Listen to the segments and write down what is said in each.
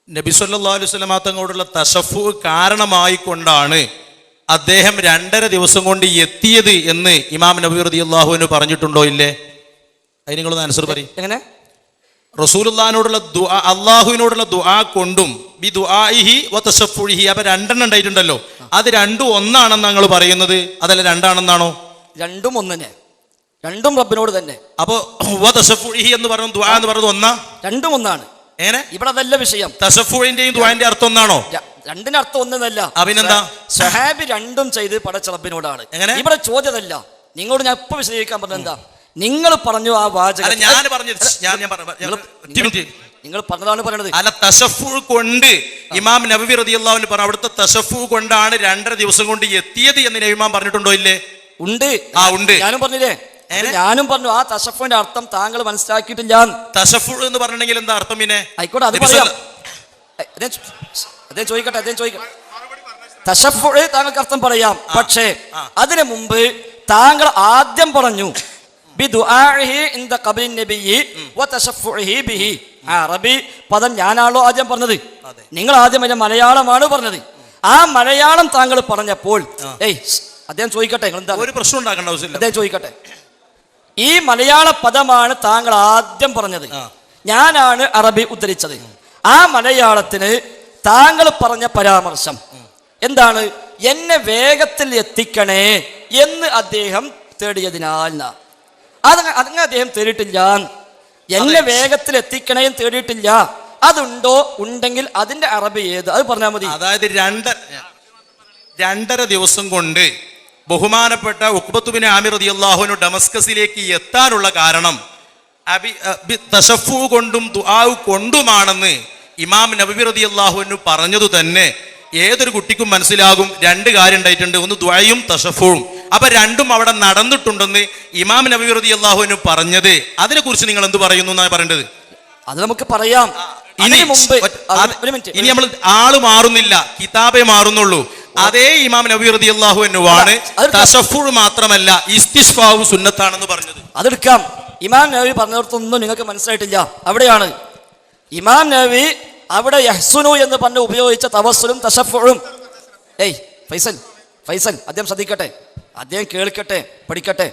നബി സല്ലല്ലാഹു അലൈഹി വസല്ലം തങ്ങളോടുള്ള തശഫു കാരണമായിക്കൊണ്ടാണ് അദ്ദേഹം 2.5 ദിവസം കൊണ്ട് എത്തിയത് എന്ന് ഇമാം നബവി റളിയല്ലാഹു അൻഹു പറഞ്ഞിട്ടുണ്ടോ ഇല്ലേ? അതിന് നിങ്ങളൊന്ന് ആൻസർ പറയും. എങ്ങനെ? റസൂലുള്ളാഹിനോടുള്ള ദുആ, അള്ളാഹുവിനോടുള്ള ദുആ കൊണ്ടും ബി ദുആഇഹി വ തശഫുഇഹി, അപ്പൊ 2 ഉണ്ടായിട്ടുണ്ടല്ലോ. അത് രണ്ടും ഒന്നാണെന്ന് ഞങ്ങൾ പറയുന്നത്, അതല്ല 2 ആണെന്നാണോ? രണ്ടും ഒന്നിനെ, രണ്ടും റബ്ബിനോട് തന്നെ. അപ്പൊ വ തശഫുഇഹി എന്ന് പറയുന്നത് ദുആ എന്ന് പറയുന്നത് ഒന്നാ? രണ്ടും ഒന്നാണ്. എങ്ങനെ? ഇവിടെ അതല്ല വിഷയം. തശഫുഇന്റെയും ദുആന്റെ അർത്ഥം ഒന്നാണോ? രണ്ടിന്റെ അർത്ഥം ഒന്നല്ല. അഭിനന്ദ സഹാബി രണ്ടും ചെയ്ത് പടച്ച റബ്ബിനോടാണ്. ഇവിടെ ചോദ്യമല്ല. നിങ്ങളോട് ഞാൻ ഇപ്പൊ വിശദീകരിക്കാൻ പറഞ്ഞത് എന്താ? നിങ്ങൾ പറഞ്ഞു ആ വാചകം, നിങ്ങൾ പറഞ്ഞതാണ് പറയണത്. അല്ല, തശഫു കൊണ്ട് ഇമാം നബവി റളിയല്ലാഹു അൻഹു പറഞ്ഞു, അവിടുത്തെ തശഫു കൊണ്ടാണ് 2.5 ദിവസം കൊണ്ട് എത്തിയത് എന്ന് ഇമാം പറഞ്ഞിട്ടുണ്ടോ ഇല്ലേ? ഉണ്ട്. ഉണ്ട്. ഞാനും പറഞ്ഞില്ലേ? ഞാനും പറഞ്ഞു ആ തശഫുവിന്റെ അർത്ഥം താങ്കൾ മനസ്സിലാക്കിയിട്ടില്ല. തശഫു എന്ന് പറഞ്ഞെങ്കിൽ എന്താ അർത്ഥം? പിന്നെ ആയിക്കോട്ടെ, അത് പറയാം. അദ്ദേഹം ചോദിക്കട്ടെ. തശഫു താങ്കൾക്ക് അർത്ഥം പറയാം. പക്ഷേ അതിനു മുമ്പ് താങ്കൾ ആദ്യം പറഞ്ഞു അറബി പദം ഞാനാണല്ലോ ആദ്യം പറഞ്ഞത്? നിങ്ങൾ ആദ്യം അതിന്റെ മലയാളമാണ് പറഞ്ഞത്. ആ മലയാളം താങ്കൾ പറഞ്ഞപ്പോൾ അദ്ദേഹം ചോദിക്കട്ടെ, ഒരു പ്രശ്നം ഉണ്ടാക്കേണ്ട ആവശ്യമില്ല. അദ്ദേഹം ചോദിക്കട്ടെ, ഈ മലയാള പദമാണ് താങ്കൾ ആദ്യം പറഞ്ഞത്, ഞാനാണ് അറബി ഉദ്ധരിച്ചത്. ആ മലയാളത്തിന് താങ്കൾ പറഞ്ഞ പരാമർശം എന്താണ്? എന്നെ വേഗത്തിൽ എത്തിക്കണേ എന്ന് അദ്ദേഹം തേടിയതിനാൽ. അതങ്ങ് അദ്ദേഹം തേടിയിട്ടില്ല. എന്നെ വേഗത്തിൽ എത്തിക്കണേ എന്ന് തേടിയിട്ടില്ല. അതുണ്ടോ? ഉണ്ടെങ്കിൽ അതിന്റെ അറബി ഏത്? അത് പറഞ്ഞാൽ മതി. അതായത് 2.5 ദിവസം കൊണ്ട് ബഹുമാനപ്പെട്ട ഉഖ്ബത്ത് ബിൻ ആമിർ റളിയല്ലാഹു അൻഹു ഡമസ്കസിലേക്ക് എത്താനുള്ള കാരണം തശഫു കൊണ്ടും ദുആ കൊണ്ടുമാണെന്ന് ഇമാം നബവി റളിയല്ലാഹു അൻഹു പറഞ്ഞതു തന്നെ ഏതൊരു കുട്ടിക്കും മനസ്സിലാകും. 2 കാര്യം ഉണ്ടായിട്ടുണ്ട്, ഒന്ന് ദുആയും തശഫുവും. അപ്പൊ രണ്ടും അവിടെ നടന്നിട്ടുണ്ടെന്ന് ഇമാം നബവി റളിയല്ലാഹു അൻഹു പറഞ്ഞത്, അതിനെ കുറിച്ച് നിങ്ങൾ എന്ത് പറയുന്നു എന്നാണ് പറയേണ്ടത്? അത് നമുക്ക് പറയാം. ഇനി നമ്മൾ ആള് മാറുന്നില്ല, കിതാബേ മാറുന്നുള്ളൂ. അതേ ഇമാം നബവി റളിയല്ലാഹു അൻഹു ആണ് തശഫു മാത്രമല്ല ഇസ്തിശ്ഫാഉ സുന്നത്താണെന്ന് പറഞ്ഞത്. അതെടുക്കാം. ഇമാം നബവി പറഞ്ഞിടത്തൊന്നും നിങ്ങൾക്ക് മനസ്സിലായിട്ടില്ല. അവിടെയാണ് ഇമാം നബവി അവിടെ യഹ്സുനു എന്ന് പറഞ്ഞ് ഉപയോഗിച്ച തവസ്സുലും തശഫുഉം. ഫൈസൽ അദ്ദേഹം ശ്രദ്ധിക്കട്ടെ, അദ്ദേഹം കേൾക്കട്ടെ, പഠിക്കട്ടെ.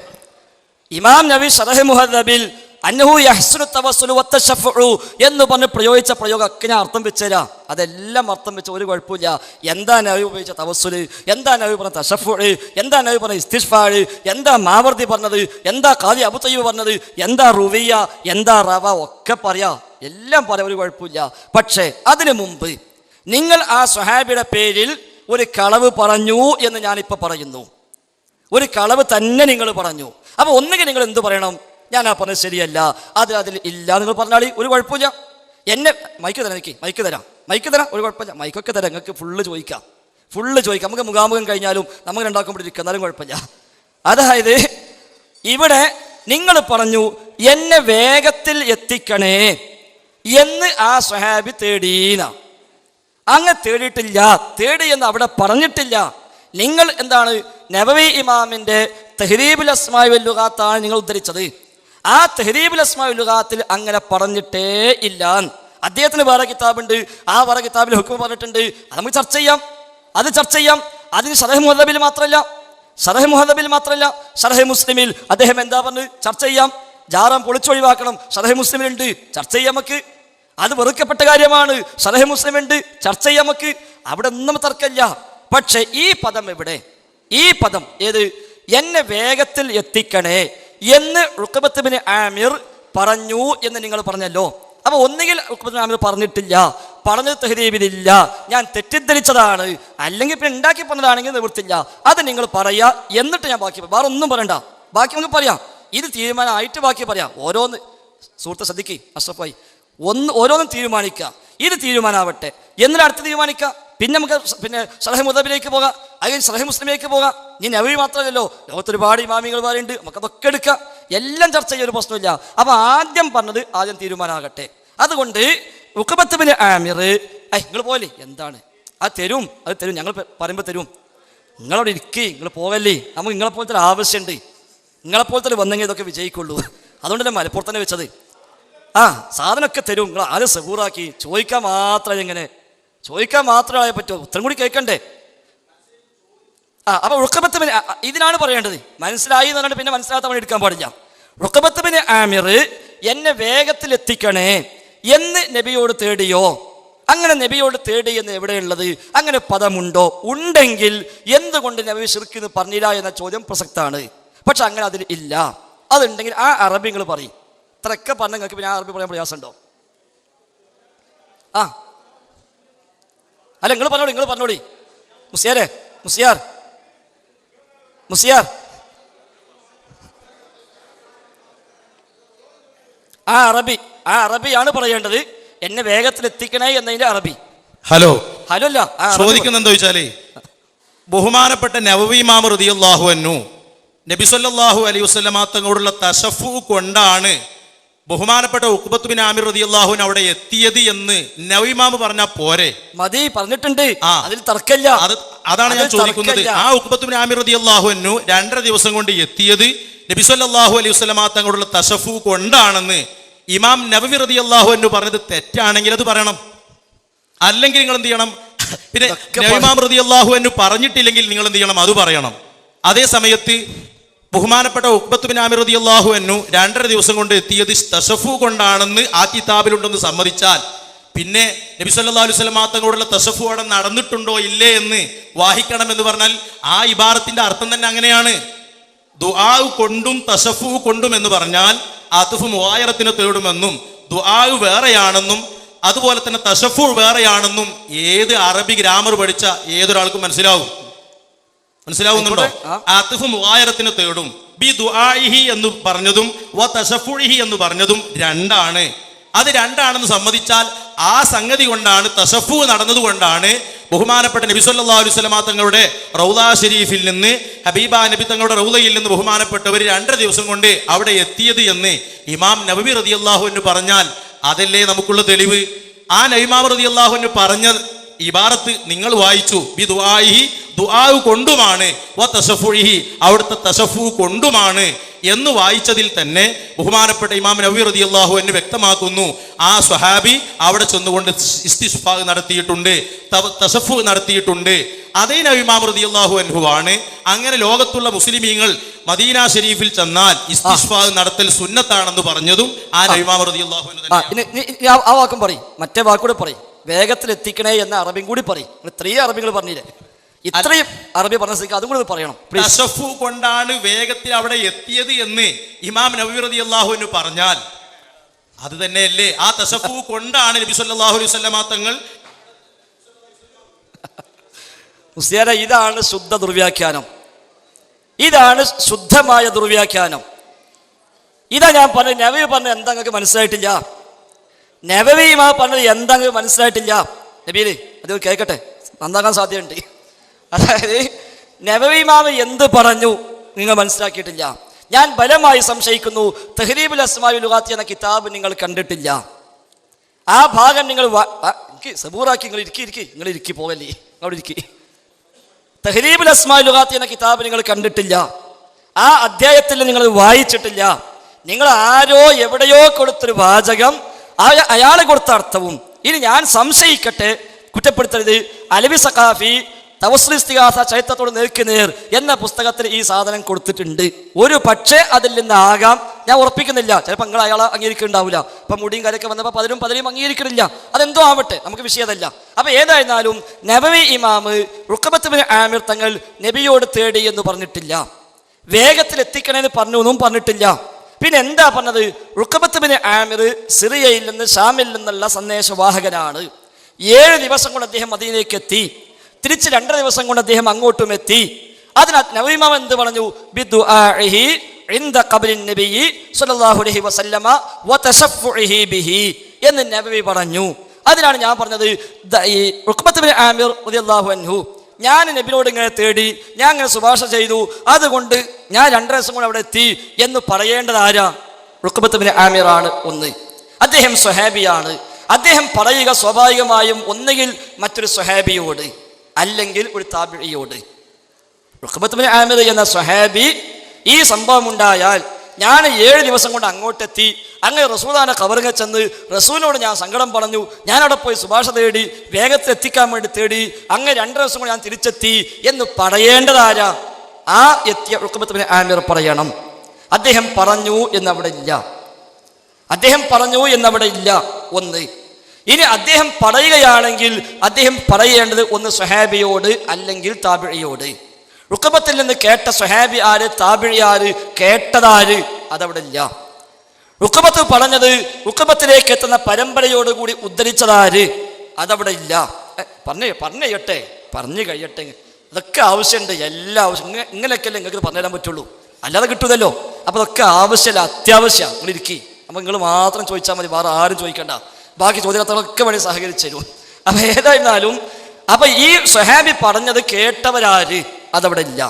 ഇമാം നബവി ശറഹ് മുഹദ്ദബിൽ അന്നഹു യഹ്സുനു തവസ്സുലു വത്തശഫഉ എന്ന് പറഞ്ഞ് പ്രയോഗിച്ച പ്രയോഗമൊക്കെ ഞാൻ അർത്ഥം വെച്ചുതരാം. അതെല്ലാം അർത്ഥം വെച്ച ഒരു കുഴപ്പമില്ല. എന്താ നബി ഉപയോഗിച്ച തവസ്സുല്, എന്താ നബി പറഞ്ഞ തശഫുഉ, എന്താ നബി പറഞ്ഞ ഇസ്തിശ്ഫാഉ, എന്താ മാവർദി പറഞ്ഞത്, എന്താ ഖാദി അബൂ തയ്യിബ് പറഞ്ഞത്, എന്താ റുവിയ, എന്താ റവ, ഒക്കെ പറയാം, എല്ലാം പറയാം, ഒരു കുഴപ്പമില്ല. പക്ഷേ അതിനു മുമ്പ് നിങ്ങൾ ആ സ്വഹാബിയുടെ പേരിൽ ഒരു കളവ് പറഞ്ഞു എന്ന് ഞാനിപ്പോൾ പറയുന്നു. ഒരു കളവ് തന്നെ നിങ്ങൾ പറഞ്ഞു. അപ്പോൾ ഒന്നുകിൽ നിങ്ങൾ എന്ത് പറയണം? ഞാൻ ആ പറഞ്ഞത് ശരിയല്ല, അതിൽ ഇല്ല നിങ്ങൾ പറഞ്ഞാൽ ഒരു കുഴപ്പമില്ല. എന്നെ മൈക്ക് തരാം, എനിക്ക് മൈക്ക് തരാം, ഒരു കുഴപ്പമില്ല. മൈക്കൊക്കെ തരാം, നിങ്ങൾക്ക് ഫുള്ള് ചോദിക്കാം. നമുക്ക് മുഖാമുഖം കഴിഞ്ഞാലും നമുക്ക് രണ്ടാക്കുമ്പോൾ ഇരിക്കുന്നാലും കുഴപ്പമില്ല. അതായത് ഇവിടെ നിങ്ങൾ പറഞ്ഞു എന്നെ വേഗത്തിൽ എത്തിക്കണേ എന്ന് ആ സ്വഹാബി തേടീന. അങ്ങ് തേടിയിട്ടില്ല, തേടി എന്ന് അവിടെ പറഞ്ഞിട്ടില്ല. നിങ്ങൾ എന്താണ് നബവി ഇമാമിന്റെ തഹ്രീബുൽ അസ്മാഇ വൽ ലുഗാത്താണ് നിങ്ങൾ ഉദ്ധരിച്ചത്. ആ തഹ്രീബുൽ അസ്മാഇ വൽ ലുഗാത്തിൽ അങ്ങനെ പറഞ്ഞിട്ടേ ഇല്ല. അദ്ദേഹത്തിന് വേറെ കിതാബുണ്ട്, ആ വേറെ കിതാബിൽ ഹുക്മ പറഞ്ഞിട്ടുണ്ട്. അത് നമുക്ക് ചർച്ച ചെയ്യാം. അതിന് ശറഹ് മുഹദ്ദബിൽ മാത്രമല്ല ശറഹ് മുസ്ലിമിൽ അദ്ദേഹം എന്താ പറഞ്ഞത് ചർച്ച ചെയ്യാം. ജാറം പൊളിച്ചൊഴിവാക്കണം, ശറഹ് മുസ്ലിമിലുണ്ട്, ചർച്ച ചെയ്യാം നമുക്ക്. അത് വെറുക്കപ്പെട്ട കാര്യമാണ്, ശറഹ് മുസ്ലിമുണ്ട്, ചർച്ച ചെയ്യാം നമുക്ക്. അവിടെ ഒന്നും തർക്കമില്ല. പക്ഷെ ഈ പദം എവിടെ? ഈ പദം ഏത്? എന്നെ വേഗത്തിൽ എത്തിക്കണേ എന്ന് ഉഖ്ബത്ത് ബിൻ ആമിർ പറഞ്ഞു എന്ന് നിങ്ങൾ പറഞ്ഞല്ലോ. അപ്പൊ ഒന്നുകിൽ ഉഖ്ബത്ത് ബിൻ ആമിർ പറഞ്ഞിട്ടില്ല, പറഞ്ഞത് തഹ്രീബിലില്ല, ഞാൻ തെറ്റിദ്ധരിച്ചതാണ്, അല്ലെങ്കിൽ പിന്നെ ഉണ്ടാക്കി പറഞ്ഞതാണെങ്കിൽ നിവൃത്തില്ല. അത് നിങ്ങൾ പറയാ, എന്നിട്ട് ഞാൻ ബാക്കി വേറെ ഒന്നും പറയണ്ട, ബാക്കി നമുക്ക് പറയാം. ഇത് തീരുമാനമായിട്ട് ബാക്കി പറയാം. ഓരോന്ന് സുഹൃത്ത് ശ്രദ്ധിക്ക് അഷ്റഫായി, ഓരോന്നും തീരുമാനിക്കുക. ഇത് തീരുമാനമാവട്ടെ, എന്നിട്ട് അടുത്ത് തീരുമാനിക്കാം. പിന്നെ നമുക്ക് ശറഹ് മുഹദ്ദബിലേക്ക് പോകാം, അല്ലെങ്കിൽ ശറഹ് മുസ്ലിമിലേക്ക് പോകാം. ഇനി നബവി മാത്രമല്ലല്ലോ, ലോകത്ത് ഒരുപാട് ഇമാമികൾ പറയുന്നുണ്ട്, നമുക്ക് അതൊക്കെ എടുക്കാം, എല്ലാം ചർച്ച ചെയ്യാൻ ഒരു പ്രശ്നമില്ല. അപ്പൊ ആദ്യം പറഞ്ഞത് ആദ്യം തീരുമാനമാകട്ടെ. അതുകൊണ്ട് ഉഖ്ബത്ത് ബിൻ ആമിർ നിങ്ങൾ പോലെ എന്താണ് അത് തരും, ഞങ്ങൾ പറയുമ്പോൾ തരും. നിങ്ങളവിടെ ഇരിക്കേ, നിങ്ങൾ പോകല്ലേ, നമുക്ക് നിങ്ങളെപ്പോലത്തെ ആവശ്യമുണ്ട്. നിങ്ങളെപ്പോലത്തെ വന്നെങ്കിൽ ഇതൊക്കെ വിജയിക്കുള്ളൂ. അതുകൊണ്ടല്ലേ മലപ്പുറത്ത് തന്നെ വെച്ചത്. ആ സാധനമൊക്കെ തരും, നിങ്ങൾ ആരും സബൂറാക്കി, ചോദിക്കാൻ മാത്രം എങ്ങനെ, ചോദിക്കാൻ മാത്രമേ പറ്റുമോ, ഉത്തരം കൂടി കേൾക്കണ്ടേ. അപ്പൊ ഉഖബത്ത് ബിൻ, ഇതിനാണ് പറയേണ്ടത്. മനസ്സിലായി എന്ന് പറഞ്ഞിട്ട് പിന്നെ മനസ്സിലാത്ത പണി എടുക്കാൻ പാടില്ല. ഉഖബത്ത് ബിൻ ആമിർ എന്നെ വേഗത്തിൽ എത്തിക്കണേ എന്ന് നബിയോട് തേടിയോ? അങ്ങനെ നബിയോട് തേടി എന്ന് എവിടെയുള്ളത്? അങ്ങനെ പദമുണ്ടോ? ഉണ്ടെങ്കിൽ എന്തുകൊണ്ട് നബി ശിർക്ക് എന്ന് പറഞ്ഞില്ല എന്ന ചോദ്യം പ്രസക്താണ്. പക്ഷെ അങ്ങനെ അതിൽ ഇല്ല. അതുണ്ടെങ്കിൽ ആ അറബി നിങ്ങൾ പറയും. ഇത്രയൊക്കെ പറഞ്ഞ നിങ്ങൾക്ക് പിന്നെ ആ അറബി പറയാൻ പ്രയാസമുണ്ടോ? അല്ല നിങ്ങൾ പറഞ്ഞോളി. മുസിയാർ ആ അറബിയാണ് പറയേണ്ടത്. എന്നെ വേഗത്തിൽ എത്തിക്കണേ എന്നതിന്റെ അറബി. ഹലോ അല്ല ചോദിക്കുന്നെന്താ ചോദിച്ചാലേ, ബഹുമാനപ്പെട്ട നവവി ഇമാം റളിയല്ലാഹു അൻഹു നബി സല്ലല്ലാഹു അലൈഹി വസല്ലമ തങ്ങളോടുള്ള തശഫു കൊണ്ടാണ് ബഹുമാനപ്പെട്ട ഉഖബത്ത് ബിൻ ആമിർ റളിയല്ലാഹു അൻഹു അവിടെ എത്തിയത് എന്ന് നവവി ഇമാം പറഞ്ഞാൽ പോരെ? മതി, പറഞ്ഞിട്ടുണ്ട്, അതിൽ തർക്കമില്ല. അതാണ് ഞാൻ ചോദിക്കുന്നത്. ആ ഉഖബത്ത് ബിൻ ആമിർ റളിയല്ലാഹു അൻഹു 2.5 ദിവസം കൊണ്ട് എത്തിയത് നബി സല്ലല്ലാഹു അലൈഹി വസല്ലമ തങ്ങളോടുള്ള തശഫു കൊണ്ടാണെന്ന് ഇമാം നവവി റളിയല്ലാഹു അൻഹു പറഞ്ഞത് തെറ്റാണെങ്കിൽ അത് പറയണം. അല്ലെങ്കിൽ നിങ്ങൾ എന്ത് ചെയ്യണം? പിന്നെ ഇമാം റളിയല്ലാഹു അൻഹു പറഞ്ഞിട്ടില്ലെങ്കിൽ നിങ്ങൾ എന്ത് ചെയ്യണം? അത് പറയണം. അതേ സമയത്ത് ബഹുമാനപ്പെട്ട ഉഖബത്ത് ബിൻ ആമിർ റളിയല്ലാഹു അൻഹു 2.5 ദിവസം കൊണ്ട് എത്തിയത് തശഫു കൊണ്ടാണെന്ന് ആ കിതാബിലുണ്ടെന്ന് സമ്മതിച്ചാൽ പിന്നെ നബി സല്ലല്ലാഹു അലൈഹി വസല്ലം തങ്ങളോടുള്ള തശഫു അവിടെ നടന്നിട്ടുണ്ടോ ഇല്ലേ എന്ന് വാഹിക്കണം എന്ന് പറഞ്ഞാൽ ആ ഇബാറത്തിന്റെ അർത്ഥം തന്നെ അങ്ങനെയാണ്. ദുആ കൊണ്ടും തശഫു കൊണ്ടും എന്ന് പറഞ്ഞാൽ ആതിഫ് മുആയറത്തിനെ തേടുമെന്നും ദുആ വേറെയാണെന്നും അതുപോലെ തന്നെ തശഫു വേറെയാണെന്നും ഏത് അറബി ഗ്രാമർ പഠിച്ച ഏതൊരാൾക്കും മനസ്സിലാവുന്നുണ്ടോ? ആതിഫ് മുആയറത്തിനെ തേടും. ബി ദുആഇഹി എന്ന് പറഞ്ഞതും വ തശഫുഇഹി എന്ന് പറഞ്ഞതും രണ്ടാണ്. അത് രണ്ടാണെന്ന് സമ്മതിച്ചാൽ ആ സംഗതി കൊണ്ടാണ്, തശഫു നടന്നതുകൊണ്ടാണ് ബഹുമാനപ്പെട്ട നബി സല്ലല്ലാഹു അലൈഹി വസല്ലം തങ്ങളുടെ റൗള ഷരീഫിൽ നിന്ന് ഹബീബ നബി തങ്ങളുടെ റൗളയിൽ നിന്ന് ബഹുമാനപ്പെട്ടവർ 2 ദിവസം കൊണ്ട് അവിടെ എത്തിയത് എന്ന് ഇമാം നവവി റളിയല്ലാഹു അൻഹു പറഞ്ഞാൽ അതല്ലേ നമുക്കുള്ള തെളിവ്? ആ ഇമാം റളിയല്ലാഹു അൻഹു പറഞ്ഞ ഇബാറത്ത് നിങ്ങൾ വായിച്ചു. ബി ദുആഇഹി, ദുആ കൊണ്ടുമാണ്, വ തശഫുഇഹി, അവിടുത്തെ തശഫു കൊണ്ടുമാണ് എന്ന് വായിച്ചതിൽ തന്നെ ബഹുമാനപ്പെട്ട ഇമാം നവവി റളിയല്ലാഹു അൻഹു വ്യക്തമാക്കുന്നു ആ സ്വഹാബി അവിടെ ചെന്നുകൊണ്ട് ഇസ്തിശ്ഫാ നടത്തിയിട്ടുണ്ട്, തശഫു നടത്തിയിട്ടുണ്ട്. അതേ നബി ഇമാം റളിയല്ലാഹു അൻഹു ആണ് അങ്ങനെ ലോകത്തുള്ള മുസ്ലിമീങ്ങൾ മദീന ഷരീഫിൽ ചെന്നാൽ ഇസ്തിശ്ഫാ നടത്തൽ സുന്നത്താണെന്ന് പറഞ്ഞതും ആ നബി ഇമാം റളിയല്ലാഹു അൻഹു തന്നെ. ആ വാക്കും പറയും, മറ്റേ വാക്കൂടെ പറയും, വേഗത്തിൽ എത്തിക്കണേ എന്ന അറബിയും കൂടി പറയും. ഇത്രയും അറബികൾ പറഞ്ഞില്ലേ, ഇത്രയും അറബി പറഞ്ഞ സ്ഥിതിക്ക് അതും കൂടി പറയണം. തശഫു കൊണ്ടാണ് വേഗത്തിൽ അവിടെ എത്തിയത് എന്ന് ഇമാം നവവി റളിയല്ലാഹു അൻഹു പറഞ്ഞാൽ അത് തന്നെയല്ലേ ആ തശഫു കൊണ്ടാണ് നബി സല്ലല്ലാഹു അലൈഹി വസല്ലം തങ്ങൾ. മുസ്ലിയാരെ, ഇതാണ് ശുദ്ധ ദുർവ്യാഖ്യാനം, ഇതാണ് ശുദ്ധമായ ദുർവ്യാഖ്യാനം. ഇതാ ഞാൻ പറഞ്ഞ നബവി പറഞ്ഞ എന്താ നിങ്ങൾക്ക് മനസ്സിലായിട്ടില്ല? നബവി ഇമാം പറഞ്ഞത് എന്താ മനസ്സിലായിട്ടില്ല? നബിയില് അത് കേൾക്കട്ടെ, നന്നാക്കാൻ സാധ്യതയുണ്ട്. അതായത് നബവി ഇമാം എന്ത് പറഞ്ഞു നിങ്ങൾ മനസ്സിലാക്കിയിട്ടില്ല. ഞാൻ ബലമായി സംശയിക്കുന്നു തഹ്രീബുൽ അസ്മാഇ വൽ ലുഗാത്ത് എന്ന കിതാബ് നിങ്ങൾ കണ്ടിട്ടില്ല. ആ ഭാഗം നിങ്ങൾ സബൂറാക്കി നിങ്ങൾ ഇരിക്കി പോകല്ലേ, അവിടെ ഇരിക്കി. തഹ്രീബുൽ അസ്മാഇ വൽ ലുഗാത്ത് എന്ന കിതാബ് നിങ്ങൾ കണ്ടിട്ടില്ല. ആ അധ്യായത്തിൽ നിങ്ങൾ വായിച്ചിട്ടില്ല. നിങ്ങൾ ആരോ എവിടെയോ കൊടുത്തൊരു വാചകം, അയാൾ കൊടുത്ത അർത്ഥവും. ഇനി ഞാൻ സംശയിക്കട്ടെ, കുറ്റപ്പെടുത്തരുത്, അലവി സഖാഫി തവസ്സുൽ ഇസ്തിഗാസ ചരിത്രത്തോട് നേർക്കുനേർ എന്ന പുസ്തകത്തിൽ ഈ സാധനം കൊടുത്തിട്ടുണ്ട്. ഒരു പക്ഷേ അതിൽ നിന്നാകാം, ഞാൻ ഉറപ്പിക്കുന്നില്ല. ചിലപ്പോൾ നിങ്ങൾ അയാളെ അംഗീകരിക്കുന്നുണ്ടാവില്ല. ഇപ്പം മുടിയും കാര്യമൊക്കെ വന്നപ്പോൾ പലരും അംഗീകരിക്കുന്നില്ല. അതെന്തോ ആവട്ടെ, നമുക്ക് വിഷയമല്ല. അപ്പം ഏതായിരുന്നാലും നബവി ഇമാം ഉഖബത്ത് ബിൻ ആമിർ തങ്ങൾ നബിയോട് തേടി എന്ന് പറഞ്ഞിട്ടില്ല, വേഗത്തിൽ എത്തിക്കണമെന്ന് പറഞ്ഞൊന്നും പറഞ്ഞിട്ടില്ല. പിന്നെ എന്താ പറഞ്ഞത്? ഉഖബത്ത് ബിൻ ആമിർ സിറിയയിൽ നിന്ന് ഷാമിൽ നിന്നുള്ള സന്ദേശവാഹകനാണ്. 7 ദിവസം കൊണ്ട് അദ്ദേഹം മദീനയിലേക്ക് എത്തി. തിരിച്ച് 2 ദിവസം കൊണ്ട് അദ്ദേഹം അങ്ങോട്ടും എത്തി. അതിനകത്ത് നബി ഇമാം എന്ത് പറഞ്ഞു? ബിദുആഇഹി ഇൻദ ഖബ്രിൻ നബിയ്യി സ്വല്ലല്ലാഹു അലൈഹി വസല്ലമ വ തശഫ്ഫുഇഹി ബിഹി എന്ന് നബി പറഞ്ഞു. അതിനാണ് ഞാൻ പറഞ്ഞത് ഈ ഉഖബത്ത് ബിൻ ആമിർ റളിയല്ലാഹു അൻഹു ഞാൻ നബിയോട് ഇങ്ങനെ തേടി, ഞാൻ ഇങ്ങനെ ശുപാർശ ചെയ്തു, അതുകൊണ്ട് ഞാൻ 2 ദിവസം കൊണ്ട് അവിടെ എത്തി എന്ന് പറയേണ്ടത് ആരാ? ഉഖബത്ത് ബിൻ ആമിർ ആണ്. ഒന്ന്, അദ്ദേഹം സ്വഹാബിയാണ്. അദ്ദേഹം പറയുക സ്വാഭാവികമായും ഒന്നുകിൽ മറ്റൊരു സ്വഹാബിയോട്, അല്ലെങ്കിൽ ഒരു താബിഇയോട്. ഉഖബത്ത് ബിൻ ആമിർ എന്ന സ്വഹാബി ഈ സംഭവം ഉണ്ടായാൽ ഞാൻ 7 ദിവസം കൊണ്ട് അങ്ങോട്ടെത്തി. അങ്ങനെ റസൂലുള്ളാഹിന്റെ ഖബറിൽ ചെന്ന് റസൂലിനോട് ഞാൻ സങ്കടം പറഞ്ഞു. ഞാൻ അവിടെ പോയി ശുപാർശ തേടി, വേഗത്തിൽ എത്തിക്കാൻ വേണ്ടി തേടി. അങ്ങനെ 2 ദിവസം കൊണ്ട് ഞാൻ തിരിച്ചെത്തി എന്ന് പറയേണ്ടതാരാ? ആ എത്തിയ ഉഖബത്ത് ബിൻ ആമിർ പറയണം. അദ്ദേഹം പറഞ്ഞു എന്നവിടെ ഇല്ല. അദ്ദേഹം പറഞ്ഞു എന്നവിടെ ഇല്ല. ഒന്ന്. ഇനി അദ്ദേഹം പറയുകയാണെങ്കിൽ അദ്ദേഹം പറയേണ്ടത് ഒന്ന് സ്വഹാബിയോട് അല്ലെങ്കിൽ താബിഇയോട്. ഉഖബത്തിൽ നിന്ന് കേട്ട സ്വഹാബി ആര്, താബിഇ ആര്, കേട്ടതാര്, അതവിടെ ഇല്ല. ഉഖബത്ത് പറഞ്ഞത് ഉഖബത്തിലേക്ക് എത്തുന്ന പരമ്പരയോടുകൂടി ഉദ്ധരിച്ചതാര്, അതവിടെ ഇല്ല. പറഞ്ഞു കഴിയട്ടെ. ഇതൊക്കെ ആവശ്യമുണ്ട്, എല്ലാ ആവശ്യം ഇങ്ങനെയൊക്കെയല്ലേ നിങ്ങൾക്ക് പറഞ്ഞു തരാൻ പറ്റുള്ളൂ, അല്ലാതെ കിട്ടൂതല്ലോ. അപ്പൊ അതൊക്കെ ആവശ്യമല്ല, അത്യാവശ്യമാണ്. നിങ്ങൾ ഇരിക്കി. അപ്പൊ നിങ്ങൾ മാത്രം ചോദിച്ചാൽ മതി, വേറെ ആരും ചോദിക്കണ്ട. ബാക്കി ചോദ്യങ്ങളൊക്കെ വേണ്ടി സഹകരിച്ചു തരും. അപ്പൊ ഏതായിരുന്നാലും അപ്പൊ ഈ സ്വഹാബി പറഞ്ഞത് കേട്ടവരാര്, അതവിടെ ഇല്ല.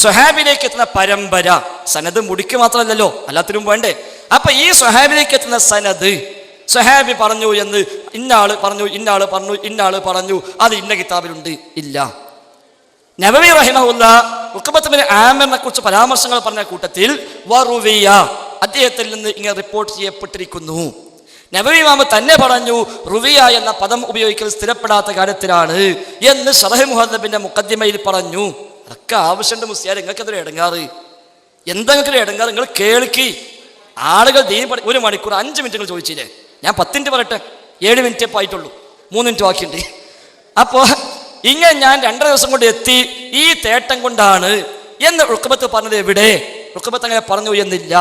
സ്വഹാബിലേക്ക് എത്തുന്ന പരമ്പര, സനത് മുടിക്ക് മാത്രമല്ലല്ലോ, എല്ലാത്തിനും വേണ്ടേ. അപ്പൊ ഈ സ്വഹാബിലേക്ക് എത്തുന്ന സനത്, സ്വഹാബി പറഞ്ഞു എന്ന് ഇന്നാള് പറഞ്ഞു, ഇന്നാള് പറഞ്ഞു, ഇന്നാള് പറഞ്ഞു, അത് ഇന്ന കിതാബിലുണ്ട്, ഇല്ല. നബവി റഹിമഹുല്ലാ ഉഖബത്ത് ബിൻ ആമിറിനെ കുറിച്ച് പരാമർശങ്ങൾ പറഞ്ഞ കൂട്ടത്തിൽ വറുവിയ, അദ്ദേഹത്തിൽ നിന്ന് ഇങ്ങനെ റിപ്പോർട്ട് ചെയ്യപ്പെട്ടിരിക്കുന്നു. നബവി ഇമാം തന്നെ പറഞ്ഞു റുവിയ എന്ന പദം ഉപയോഗിക്കൽ സ്ഥിരപ്പെടാത്ത കാര്യത്തിലാണ് എന്ന് ശറഹ് മുഹദ്ദബിന്റെ മുഖദ്ദിമയിൽ പറഞ്ഞു. അതൊക്കെ ആവശ്യമുണ്ട് മുസ്ലിയാർ. നിങ്ങൾക്ക് എന്തൊരു ഇടങ്ങാറ്, എന്തെങ്കിലും ഇടങ്ങാറ് നിങ്ങൾ കേൾക്കി. ആളുകൾ ദീൻ 1 മണിക്കൂർ 5 മിനിറ്റുകൾ ചോദിച്ചില്ലേ, ഞാൻ 10 മിനിറ്റ് പറയട്ടെ, 7 മിനിറ്റേ ആയിട്ടുള്ളൂ, 3 മിനിറ്റ് ബാക്കിയുണ്ട്. അപ്പോൾ ഇങ്ങനെ ഞാൻ 2 ദിവസം കൊണ്ട് എത്തി, ഈ തേട്ടം കൊണ്ടാണ് എന്ന് ഉഖബത്ത് പറഞ്ഞത് എവിടെ? ഉഖബത്ത് അങ്ങനെ പറഞ്ഞു എന്നില്ല.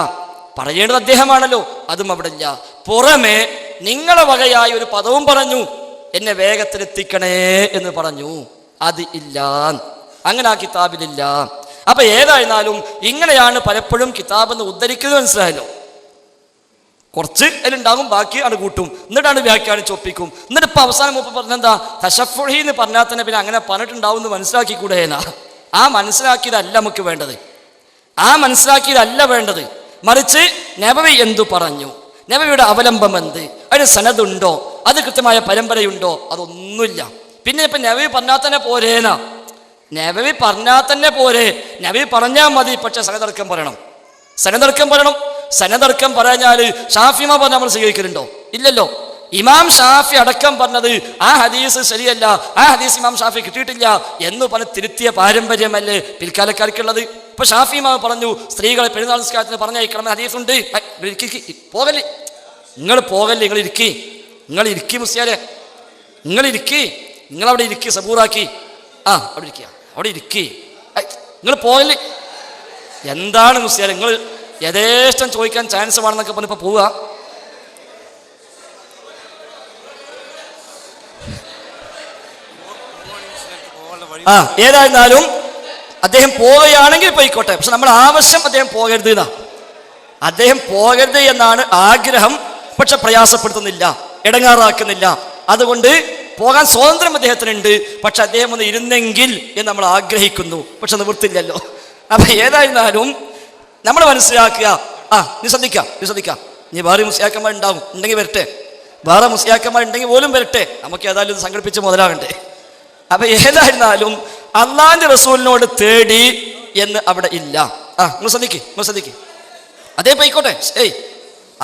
പറയേണ്ടത് അദ്ദേഹമാണല്ലോ, അതും അവിടെ ഇല്ല. പുറമെ നിങ്ങളെ വകയായി ഒരു പദവും പറഞ്ഞു, എന്നെ വേഗത്തിലെത്തിക്കണേ എന്ന് പറഞ്ഞു, അത് ഇല്ല. അങ്ങനെ ആ കിതാബിലില്ല. അപ്പൊ ഏതായിരുന്നാലും ഇങ്ങനെയാണ് പലപ്പോഴും കിതാബെന്ന് ഉദ്ധരിക്കുന്നത്, മനസ്സിലായല്ലോ. കുറച്ച് അതിലുണ്ടാകും, ബാക്കി അത് കൂട്ടും, എന്നിട്ടാണ് വ്യാഖ്യാനിച്ച് ഒപ്പിക്കും. എന്നിട്ട് ഇപ്പൊ അവസാനം മുമ്പ് പറഞ്ഞെന്താ, തശഫുഹി എന്ന് പറഞ്ഞാൽ തന്നെ പിന്നെ അങ്ങനെ പറഞ്ഞിട്ടുണ്ടാവും എന്ന് മനസ്സിലാക്കിക്കൂടെയെന്നാ. ആ മനസ്സിലാക്കിയതല്ല നമുക്ക് വേണ്ടത്, ആ മനസ്സിലാക്കിയതല്ല വേണ്ടത്. മറിച്ച് നബവി എന്തു പറഞ്ഞു, നബവിയുടെ അവലംബം എന്ത്, അതിന് സനദുണ്ടോ, അത് കൃത്യമായ പരമ്പരയുണ്ടോ, അതൊന്നുമില്ല. പിന്നെ ഇപ്പൊ നബവി പറഞ്ഞാൽ തന്നെ പോരേനാ. നബവി പറഞ്ഞാൽ തന്നെ പോരെ, നബവി പറഞ്ഞാൽ മതി. പക്ഷെ സനദടക്കം പറയണം, സനദടക്കം പറയണം. സനദടക്കം പറഞ്ഞാൽ ഷാഫിമാ പറഞ്ഞ നമ്മൾ സ്വീകരിക്കലുണ്ടോ? ഇല്ലല്ലോ. ഇമാം ഷാഫി അടക്കം പറഞ്ഞത് ആ ഹദീസ് ശരിയല്ല, ആ ഹദീസ് ഇമാം ഷാഫി കിട്ടിയിട്ടില്ല എന്ന് പറഞ്ഞ് തിരുത്തിയ പാരമ്പര്യമല്ലേ പിൽക്കാലക്കാർക്കുള്ളത്. ഇപ്പൊ ഷാഫി ഇമാം പറഞ്ഞു സ്ത്രീകളെ പെരുന്നാൾ നിസ്കാരത്തിന് പറഞ്ഞയക്കണമെന്ന് ഹദീസുണ്ട്. പോകല്ലേ, നിങ്ങൾ പോകല്ലേ, നിങ്ങൾ ഇരിക്കി, നിങ്ങൾ ഇരിക്കി മുസ്ലിയാരെ, നിങ്ങൾ ഇരിക്കി, നിങ്ങളവിടെ ഇരിക്കി, സബൂറാക്കി. അവിടെ ഇരിക്കുക, അവിടെ ഇരിക്കി, നിങ്ങൾ പോകല്ലേ. എന്താണ് മുസ്ലിയാരെ, നിങ്ങൾ യഥേഷ്ടം ചോദിക്കാൻ ചാൻസ് വേണമെന്നൊക്കെ പറഞ്ഞിപ്പോ പോവുക. ഏതായിരുന്നാലും അദ്ദേഹം പോവുകയാണെങ്കിൽ പോയിക്കോട്ടെ, പക്ഷെ നമ്മൾ ആവശ്യം അദ്ദേഹം പോകരുത് എന്നാ. അദ്ദേഹം പോകരുത് എന്നാണ് ആഗ്രഹം, പക്ഷെ പ്രയാസപ്പെടുത്തുന്നില്ല, ഇടങ്ങാറാക്കുന്നില്ല. അതുകൊണ്ട് പോകാൻ സ്വാതന്ത്ര്യം അദ്ദേഹത്തിനുണ്ട്, പക്ഷെ അദ്ദേഹം ഒന്ന് ഇരുന്നെങ്കിൽ എന്ന് നമ്മൾ ആഗ്രഹിക്കുന്നു, പക്ഷെ നിവൃത്തില്ലല്ലോ. അപ്പൊ ഏതായിരുന്നാലും നമ്മൾ മനസ്സിലാക്കുക. നീ ശ്രദ്ധിക്കാം, നീ വേറെ മുസ്ലിയാക്കന്മാർ ഉണ്ടാവും, ഉണ്ടെങ്കിൽ വരട്ടെ, വേറെ മുസ്ലിയാക്കന്മാർ ഉണ്ടെങ്കിൽ പോലും വരട്ടെ, നമുക്ക് ഏതായാലും ഇത് സംഘടിപ്പിച്ച് മുതലാകണ്ടേ. അപ്പൊ ഏതായിരുന്നാലും അള്ളാന്റെ റസൂലിനോട് തേടി എന്ന് അവിടെ ഇല്ല. നിങ്ങൾ ശ്രദ്ധിക്ക്. അദ്ദേഹം പോയിക്കോട്ടെ,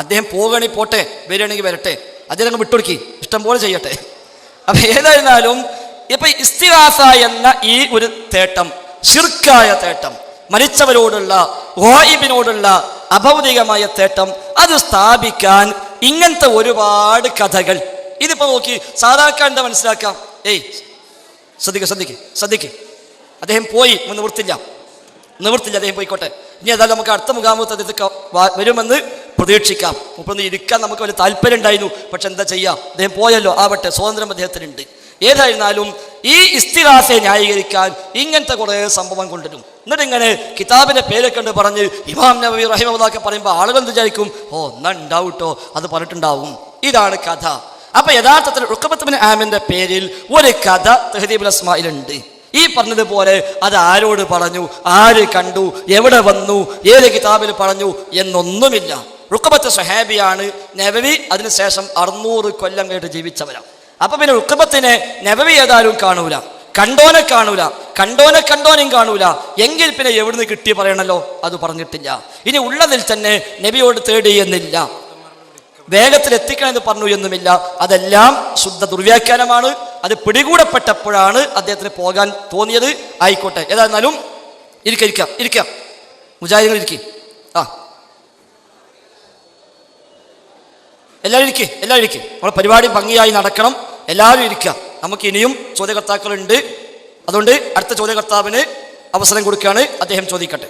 അദ്ദേഹം പോകണി പോട്ടെ, വരികയാണെങ്കിൽ വരട്ടെ, അദ്ദേഹം വിട്ടുകൊടുക്കി, ഇഷ്ടം പോലെ ചെയ്യട്ടെ. അപ്പൊ ഏതായിരുന്നാലും ഇപ്പൊ ഇസ്തിഗാസ എന്ന ഈ ഒരു തേട്ടം, ശിർക്കായ തേട്ടം, മരിച്ചവരോടുള്ള ഗായിബിനോടുള്ള അഭൗതികമായ തേട്ടം, അത് സ്ഥാപിക്കാൻ ഇങ്ങനത്തെ ഒരുപാട് കഥകൾ. ഇതിപ്പോ നോക്കി സാധാരണ എന്താ മനസ്സിലാക്കാം. ശ്രദ്ധിക്ക്. അദ്ദേഹം പോയി, നിവൃത്തില്ല, അദ്ദേഹം പോയിക്കോട്ടെ. ഇനി ഏതായാലും നമുക്ക് അടുത്ത മുഖാമുഖത്ത് അദ്ദേഹം വരുമെന്ന് പ്രതീക്ഷിക്കാം. മുപ്പൊന്ന് ഇരിക്കാൻ നമുക്ക് വലിയ താല്പര്യം ഉണ്ടായിരുന്നു, പക്ഷെ എന്താ ചെയ്യാം, അദ്ദേഹം പോയല്ലോ, ആവട്ടെ, സ്വാതന്ത്ര്യം അദ്ദേഹത്തിനുണ്ട്. ഏതായിരുന്നാലും ഈ ഇസ്തിഗാസയെ ന്യായീകരിക്കാൻ ഇങ്ങനത്തെ കുറേ സംഭവം കൊണ്ടുവരും. എന്നിട്ട് ഇങ്ങനെ കിതാബിന്റെ പേരൊക്കെ ഉണ്ട് പറഞ്ഞ് ഇമാം നബവി റഹിമഹുല്ലാഹ് പറയുമ്പോൾ ആളുകൾ വിചാരിക്കും, എന്നാ ഉണ്ടാവട്ടോ, അത് പറഞ്ഞിട്ടുണ്ടാവും. ഇതാണ് കഥ. അപ്പൊ യഥാർത്ഥത്തിൽ ഉഖബത്ത് ബിൻ ആമിറിന്റെ പേരിൽ ഒരു കഥ തഹ്ദീബുൽ അസ്മാഇലുണ്ട്. ഈ പറഞ്ഞതുപോലെ അത് ആരോട് പറഞ്ഞു, ആര് കണ്ടു, എവിടെ വന്നു, ഏത് കിതാബിൽ പറഞ്ഞു എന്നൊന്നുമില്ല. ഉഖബത്ത് സ്വഹാബിയാണ്, നബവി അതിനുശേഷം 600 കൊല്ലം കഴിഞ്ഞിട്ട് ജീവിച്ചവരാണ്. അപ്പൊ പിന്നെ ഉഖബത്തിനെ നബവി ഏതായാലും കണ്ടോനെ കാണൂല, കണ്ടോനെയും കാണൂല എങ്കിൽ പിന്നെ എവിടുന്ന് കിട്ടി പറയണല്ലോ, അത് പറഞ്ഞിട്ടില്ല. ഇനി ഉള്ളതിൽ തന്നെ നബിയോട് തേടി എന്നില്ല, വേഗത്തിൽ എത്തിക്കണമെന്ന് പറഞ്ഞു എന്നുമില്ല. അതെല്ലാം ശുദ്ധ ദുർവ്യാഖ്യാനമാണ്. അത് പിടികൂടപ്പെട്ടപ്പോഴാണ് അദ്ദേഹത്തിന് പോകാൻ തോന്നിയത്. ആയിക്കോട്ടെ, ഏതായിരുന്നാലും ഇരിക്കാം മുജാഹിദുകൾ ഇരിക്കും. എല്ലാവരും ഇരിക്കും. നമ്മുടെ പരിപാടി ഭംഗിയായി നടക്കണം. എല്ലാവരും ഇരിക്കുക. നമുക്ക് ഇനിയും ചോദ്യകർത്താക്കളുണ്ട്. അതുകൊണ്ട് അടുത്ത ചോദ്യകർത്താവിന് അവസരം കൊടുക്കുകയാണ്. അദ്ദേഹം ചോദിക്കട്ടെ.